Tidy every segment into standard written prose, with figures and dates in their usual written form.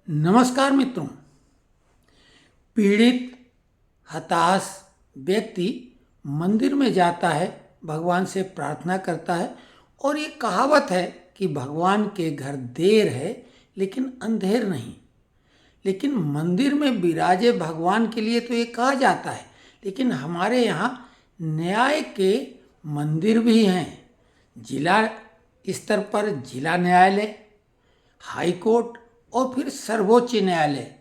नमस्कार मित्रों। पीड़ित हताश व्यक्ति मंदिर में जाता है, भगवान से प्रार्थना करता है और ये कहावत है कि भगवान के घर देर है लेकिन अंधेर नहीं। लेकिन मंदिर में विराजे भगवान के लिए तो ये कहा जाता है, लेकिन हमारे यहाँ न्याय के मंदिर भी हैं। जिला स्तर पर जिला न्यायालय, हाई कोर्ट और फिर सर्वोच्च न्यायालय,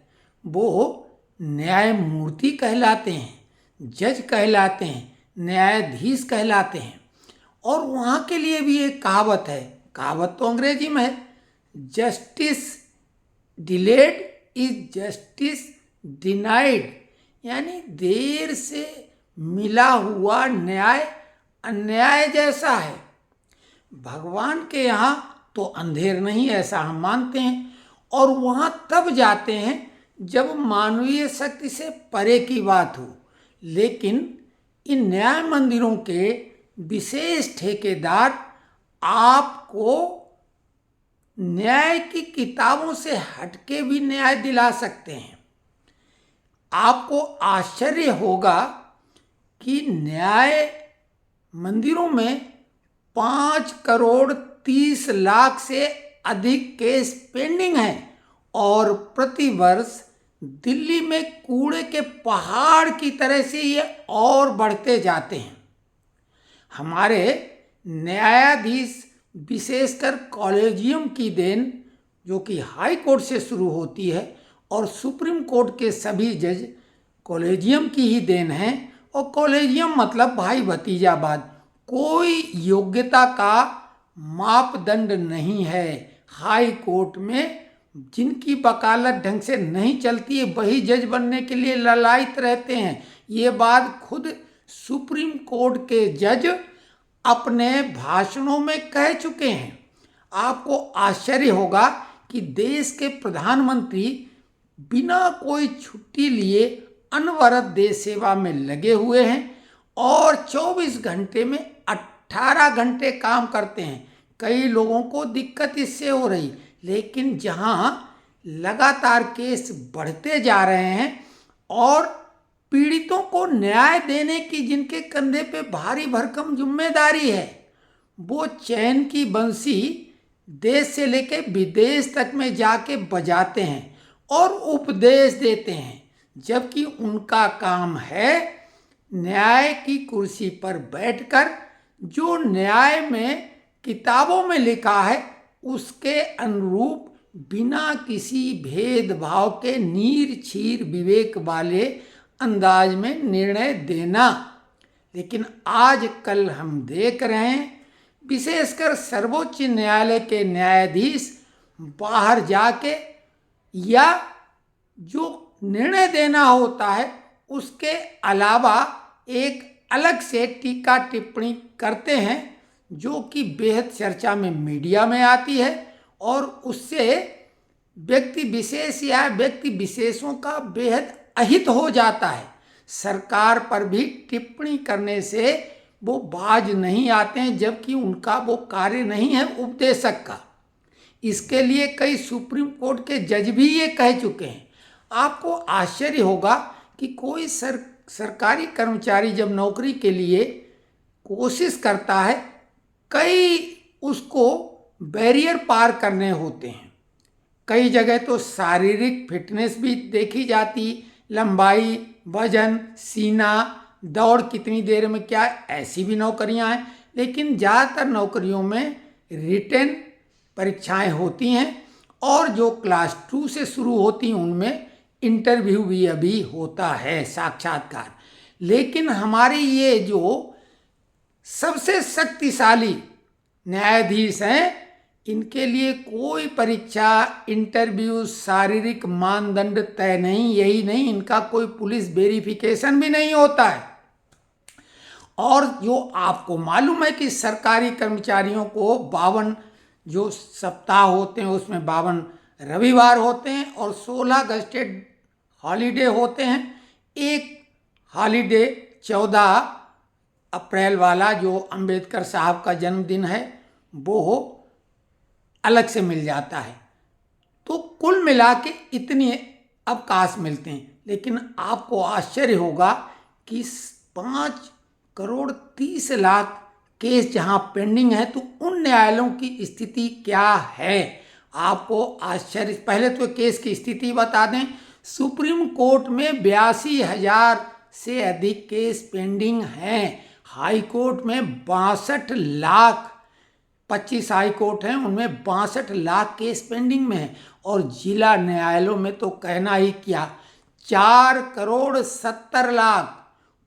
वो न्यायमूर्ति कहलाते हैं, जज कहलाते हैं, न्यायाधीश कहलाते हैं। और वहाँ के लिए भी एक कहावत है, कहावत तो अंग्रेजी में है, justice delayed is justice denied, यानी देर से मिला हुआ न्याय अन्याय जैसा है। भगवान के यहाँ तो अंधेर नहीं, ऐसा हम मानते हैं, और वहाँ तब जाते हैं जब मानवीय शक्ति से परे की बात हो। लेकिन इन न्याय मंदिरों के विशेष ठेकेदार आपको न्याय की किताबों से हटके भी न्याय दिला सकते हैं। आपको आश्चर्य होगा कि न्याय मंदिरों में 5,30,00,000 से अधिक केस पेंडिंग हैं और प्रतिवर्ष दिल्ली में कूड़े के पहाड़ की तरह से ये और बढ़ते जाते हैं। हमारे न्यायाधीश, विशेषकर कॉलेजियम की देन, जो कि हाई कोर्ट से शुरू होती है, और सुप्रीम कोर्ट के सभी जज कॉलेजियम की ही देन है। और कॉलेजियम मतलब भाई भतीजावाद, कोई योग्यता का मापदंड नहीं है। हाई कोर्ट में जिनकी वकालत ढंग से नहीं चलती है वही जज बनने के लिए ललायित रहते हैं। ये बात खुद सुप्रीम कोर्ट के जज अपने भाषणों में कह चुके हैं। आपको आश्चर्य होगा कि देश के प्रधानमंत्री बिना कोई छुट्टी लिए अनवरत देश सेवा में लगे हुए हैं और 24 घंटे में 18 घंटे काम करते हैं। कई लोगों को दिक्कत इससे हो रही, लेकिन जहां लगातार केस बढ़ते जा रहे हैं और पीड़ितों को न्याय देने की जिनके कंधे पे भारी भरकम जिम्मेदारी है, वो चैन की बंसी देश से लेके विदेश तक में जाके बजाते हैं और उपदेश देते हैं, जबकि उनका काम है न्याय की कुर्सी पर बैठकर जो न्याय में किताबों में लिखा है उसके अनुरूप बिना किसी भेदभाव के नीरछीर विवेक वाले अंदाज में निर्णय देना। लेकिन आज कल हम देख रहे हैं, विशेषकर सर्वोच्च न्यायालय के न्यायाधीश बाहर जाके या जो निर्णय देना होता है उसके अलावा एक अलग से टीका टिप्पणी करते हैं, जो कि बेहद चर्चा में मीडिया में आती है और उससे व्यक्ति विशेष या व्यक्ति विशेषों का बेहद अहित हो जाता है। सरकार पर भी टिप्पणी करने से वो बाज नहीं आते हैं, जबकि उनका वो कार्य नहीं है उपदेशक का। इसके लिए कई सुप्रीम कोर्ट के जज भी ये कह चुके हैं। आपको आश्चर्य होगा कि कोई सरकारी कर्मचारी जब नौकरी के लिए कोशिश करता है, कई उसको बैरियर पार करने होते हैं। कई जगह तो शारीरिक फिटनेस भी देखी जाती, लंबाई, वजन, सीना, दौड़ कितनी देर में क्या, ऐसी भी नौकरियां हैं। लेकिन ज़्यादातर नौकरियों में रिटेन परीक्षाएं होती हैं और जो क्लास 2 से शुरू होती हैं उनमें इंटरव्यू भी अभी होता है, साक्षात्कार। लेकिन हमारी ये जो सबसे शक्तिशाली न्यायाधीश हैं, इनके लिए कोई परीक्षा, इंटरव्यू, शारीरिक मानदंड तय नहीं। यही नहीं, इनका कोई पुलिस वेरिफिकेशन भी नहीं होता है। और जो आपको मालूम है कि सरकारी कर्मचारियों को 52 जो सप्ताह होते हैं उसमें 52 रविवार होते हैं और 16 गस्टेड हॉलीडे होते हैं। एक हॉलीडे 14 अप्रैल वाला जो अंबेडकर साहब का जन्मदिन है वो अलग से मिल जाता है। तो कुल मिला के इतनी अवकाश मिलते हैं। लेकिन आपको आश्चर्य होगा कि 5,30,00,000 केस जहां पेंडिंग है, तो उन न्यायालयों की स्थिति क्या है? आपको आश्चर्य, पहले तो केस की स्थिति बता दें। सुप्रीम कोर्ट में 82,000 से अधिक केस पेंडिंग हैं। हाई कोर्ट में 62,00,000, 25 हाई कोर्ट हैं, उनमें 62,00,000 केस पेंडिंग में है। और जिला न्यायालयों में तो कहना ही क्या, 4,70,00,000,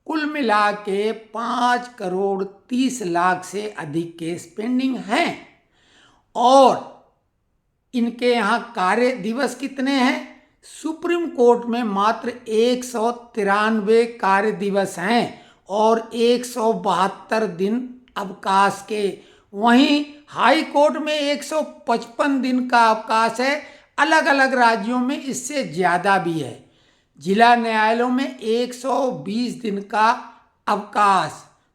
कुल मिला के 5,30,00,000 से अधिक केस पेंडिंग हैं। और इनके यहाँ कार्य दिवस कितने हैं? सुप्रीम कोर्ट में मात्र 193 कार्य दिवस हैं और 172 दिन अवकाश के। वहीं हाई कोर्ट में 155 दिन का अवकाश है। अलग अलग राज्यों में इससे ज़्यादा भी है। जिला न्यायालयों में 120 दिन का अवकाश।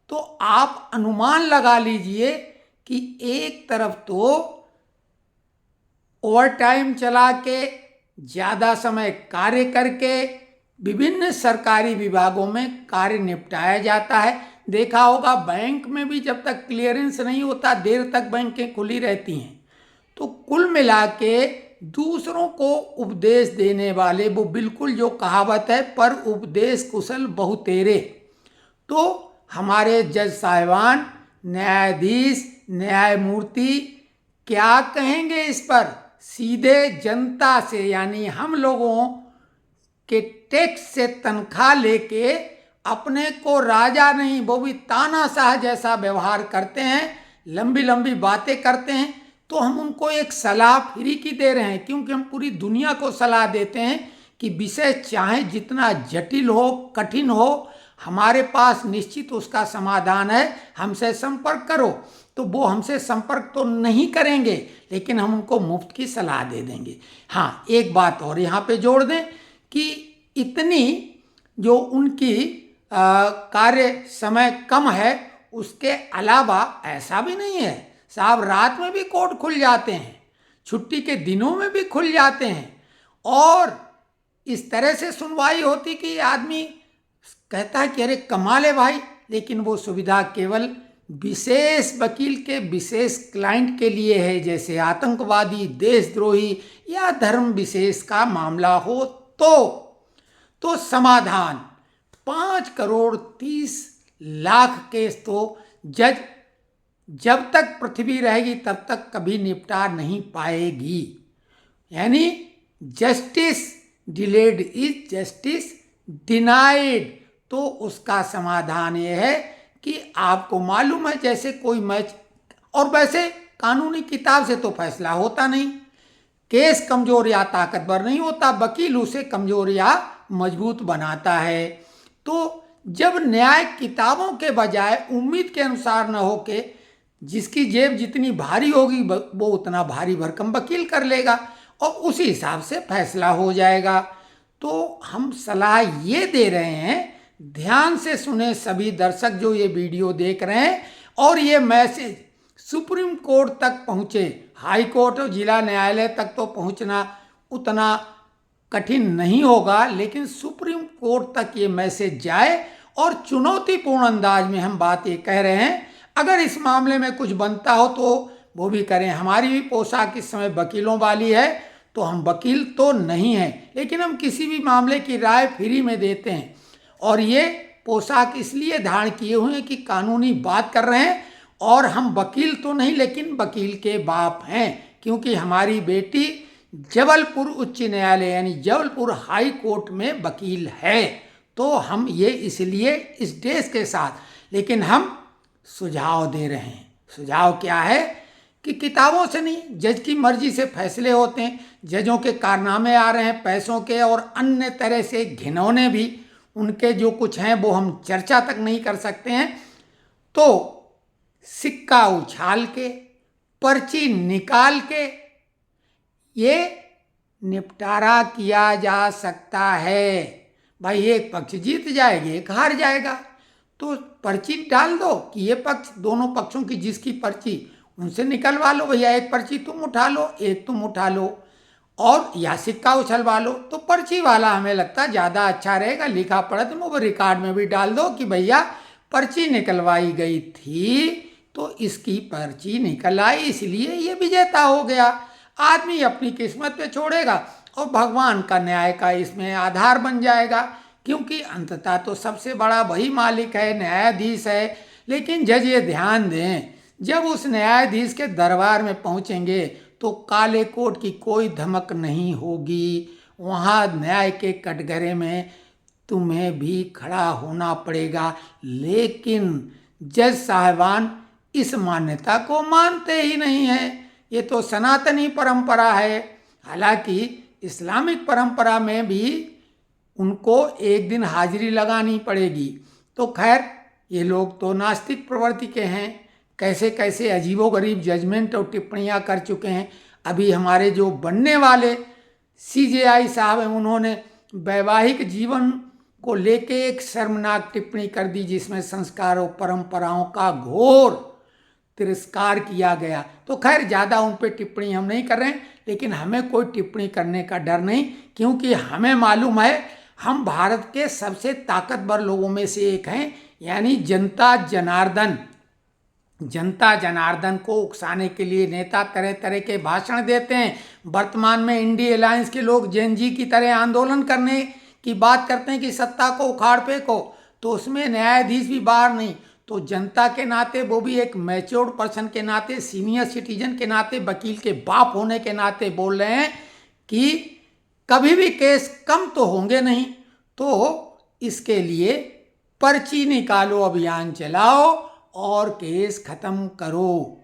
तो आप अनुमान लगा लीजिए कि एक तरफ तो ओवर टाइम चला के, ज़्यादा समय कार्य करके विभिन्न सरकारी विभागों में कार्य निपटाया जाता है। देखा होगा बैंक में भी जब तक क्लियरेंस नहीं होता, देर तक बैंकें खुली रहती हैं। तो कुल मिला के दूसरों को उपदेश देने वाले, वो बिल्कुल जो कहावत है, पर उपदेश कुशल बहुतेरे। तो हमारे जज साहिबान, न्यायाधीश, न्यायमूर्ति क्या कहेंगे इस पर? सीधे जनता से, यानी हम लोगों के टैक्स से तनख्वाह लेके अपने को राजा नहीं, वो भी तानाशाह जैसा व्यवहार करते हैं, लंबी लंबी बातें करते हैं। तो हम उनको एक सलाह फ्री की दे रहे हैं, क्योंकि हम पूरी दुनिया को सलाह देते हैं कि विषय चाहे जितना जटिल हो, कठिन हो, हमारे पास निश्चित उसका समाधान है, हमसे संपर्क करो। तो वो हमसे संपर्क तो नहीं करेंगे, लेकिन हम उनको मुफ्त की सलाह दे देंगे। हाँ, एक बात और यहाँ पे जोड़ दें कि इतनी जो उनकी कार्य समय कम है, उसके अलावा ऐसा भी नहीं है साहब, रात में भी कोर्ट खुल जाते हैं, छुट्टी के दिनों में भी खुल जाते हैं। और इस तरह से सुनवाई होती कि आदमी कहता है कि अरे कमाल है भाई। लेकिन वो सुविधा केवल विशेष वकील के विशेष क्लाइंट के लिए है, जैसे आतंकवादी, देशद्रोही या धर्म विशेष का मामला हो। तो समाधान 5,30,00,000 केस तो जज जब तक पृथ्वी रहेगी तब तक कभी निपटा नहीं पाएगी। यानी justice delayed is justice denied. तो उसका समाधान ये है कि आपको मालूम है, जैसे कोई मैच, और वैसे कानूनी किताब से तो फैसला होता नहीं, केस कमजोर या ताकतवर नहीं होता, वकील उसे कमजोर या मजबूत बनाता है। तो जब न्याय किताबों के बजाय उम्मीद के अनुसार न होके जिसकी जेब जितनी भारी होगी वो उतना भारी भरकम वकील कर लेगा और उसी हिसाब से फैसला हो जाएगा। तो हम सलाह ये दे रहे हैं, ध्यान से सुने सभी दर्शक जो ये वीडियो देख रहे हैं, और ये मैसेज सुप्रीम कोर्ट तक पहुँचे। हाई कोर्ट और जिला न्यायालय तक तो पहुँचना उतना कठिन नहीं होगा, लेकिन सुप्रीम कोर्ट तक ये मैसेज जाए। और चुनौतीपूर्ण अंदाज में हम बात ये कह रहे हैं, अगर इस मामले में कुछ बनता हो तो वो भी करें। हमारी भी पोशाक इस समय वकीलों वाली है, तो हम वकील तो नहीं हैं, लेकिन हम किसी भी मामले की राय फ्री में देते हैं। और ये पोशाक इसलिए धारण किए हुए हैं कि कानूनी बात कर रहे हैं, और हम वकील तो नहीं, लेकिन वकील के बाप हैं, क्योंकि हमारी बेटी जबलपुर उच्च न्यायालय यानी जबलपुर हाई कोर्ट में वकील है। तो हम ये इसलिए इस देश के साथ, लेकिन हम सुझाव दे रहे हैं। सुझाव क्या है कि किताबों से नहीं, जज की मर्जी से फैसले होते हैं। जजों के कारनामे आ रहे हैं, पैसों के और अन्य तरह से घिनौने भी, उनके जो कुछ हैं वो हम चर्चा तक नहीं कर सकते हैं। तो सिक्का उछाल के, पर्ची निकाल के ये निपटारा किया जा सकता है। भाई एक पक्ष जीत जाएगी, एक हार जाएगा, तो पर्ची डाल दो कि ये पक्ष, दोनों पक्षों की जिसकी पर्ची उनसे निकलवा लो, भैया एक पर्ची तुम उठा लो, एक तुम उठा लो। और या सिक्का उछलवा लो। तो पर्ची वाला हमें लगता ज़्यादा अच्छा रहेगा, लिखा पढ़ा तुम वो रिकॉर्ड में भी डाल दो कि भैया पर्ची निकलवाई गई थी तो इसकी पर्ची निकल आई, इसलिए ये विजेता हो गया। आदमी अपनी किस्मत पे छोड़ेगा और भगवान का न्याय का इसमें आधार बन जाएगा, क्योंकि अंततः तो सबसे बड़ा वही मालिक है, न्यायाधीश है। लेकिन जज ये ध्यान दें, जब उस न्यायाधीश के दरबार में पहुंचेंगे तो काले कोट की कोई धमक नहीं होगी। वहाँ न्याय के कटघरे में तुम्हें भी खड़ा होना पड़ेगा। लेकिन जज साहिबान इस मान्यता को मानते ही नहीं है। ये तो सनातनी परंपरा है। हालांकि इस्लामिक परंपरा में भी उनको एक दिन हाजिरी लगानी पड़ेगी। तो खैर, ये लोग तो नास्तिक प्रवृत्ति के हैं, कैसे कैसे अजीबोगरीब जजमेंट और टिप्पणियां कर चुके हैं। अभी हमारे जो बनने वाले सीजेआई साहब हैं, उन्होंने वैवाहिक जीवन को लेके एक शर्मनाक टिप्पणी कर दी, जिसमें संस्कारों परंपराओं का घोर तिरस्कार किया गया। तो खैर, ज़्यादा उन पर टिप्पणी हम नहीं कर रहे हैं, लेकिन हमें कोई टिप्पणी करने का डर नहीं, क्योंकि हमें मालूम है हम भारत के सबसे ताकतवर लोगों में से एक हैं। यानी जनता जनार्दन को उकसाने के लिए नेता तरह तरह के भाषण देते हैं। वर्तमान में इंडिया अलायंस के लोग जेनजी की तरह आंदोलन करने की बात करते हैं कि सत्ता को उखाड़ फेंको, तो उसमें न्यायाधीश भी बाहर नहीं। तो जनता के नाते, वो भी एक मैच्योर्ड पर्सन के नाते, सीनियर सिटीजन के नाते, वकील के बाप होने के नाते बोल रहे हैं कि कभी भी केस कम तो होंगे नहीं। तो इसके लिए पर्ची निकालो अभियान चलाओ और केस खत्म करो।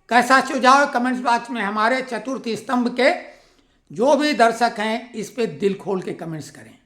कैसा सुझाव है कमेंट्स बॉक्स में। हमारे चतुर्थ स्तंभ के जो भी दर्शक हैं इस पे दिल खोल के कमेंट्स करें।